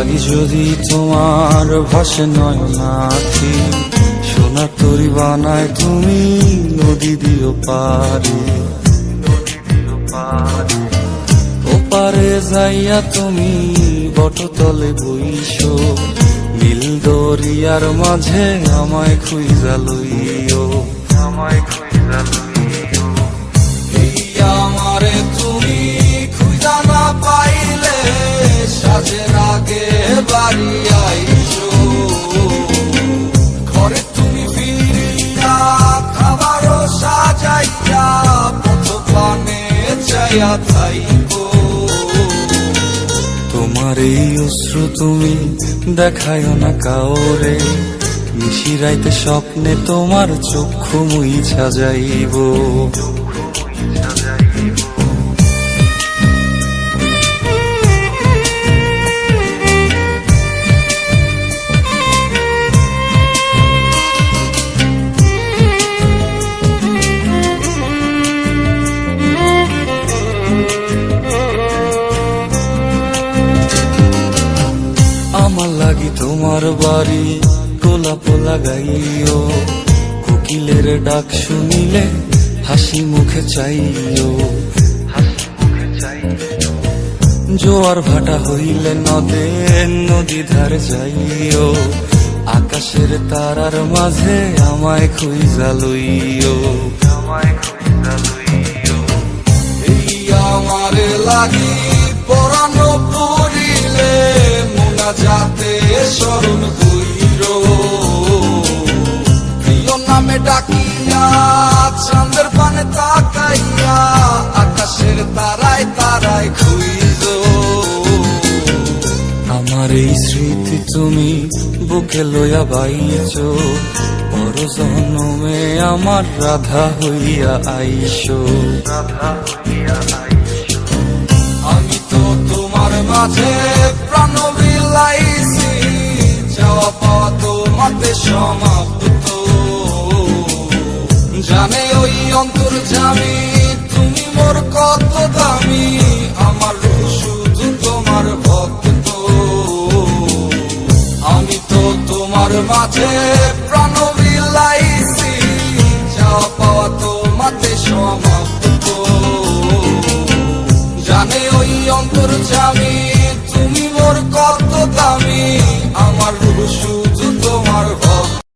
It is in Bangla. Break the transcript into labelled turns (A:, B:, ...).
A: লাগি যদি তোমার ভাসে নয়নাথি, সোনার তরি বানায় তুমি নদী দিও পারে। ওপারে যাইয়া তুমি বটতলে বইসো, নীল দরিয়ার মাঝে আমায় খুঁজা লইও, আমায় খুঁজা লইও। এই আমারে তুমি খুঁজা না পাইলে সাজের আগে বাড়ি আইসো, ঘরে তুমি ফিরিয়া খাবারও সাজাইয়া পথ পানে চাইয়া থাইকো। তোমার এই অশ্রু তুমি দেখায়ও না কাউরে, নিশিরাইতে স্বপ্নে তোমার চক্ষু মুইছা যাইব। আমার লাগি তোমার বাড়ি গোলাপ লাগাইও, কোকিলের ডাক শুনিলে হাসি মুখে চাইও। জোয়ার ভাটা হইলে নদে নদী ধারে যাইও, আকাশের তারার মাঝে আমায় খুঁজা লইও, আমায় খুঁজা লইও। এই আমারে লাগি পরানো পড়িলে যাতে স্মরণ কইর, প্রিয় নামে ডাকিয়া চাঁদের পানে তাকাইয়া আকাশের তারায় তারায় খুইজ। আমার এই স্মৃতি তুমি বুকে লইয়া বাইছ, পর জন্মে আমার রাধা হইয়া আইসো, রাধা হইয়া আইসো। আমি তো তোমার মাঝে প্রাণ বিলাইছি, যাওয়া পাওয়া তোমাতে সমাপ্ত। জানে ওই অন্তর্যামী তুমি মোর কত দামি, আমার শুধু তোমার ভক্ত। আমি তো তোমার মাঝে প্রাণ বিলাইছি, যাওয়া পাওয়া তোমাতে সমাপ্ত। জানে ওই অন্তর্যামী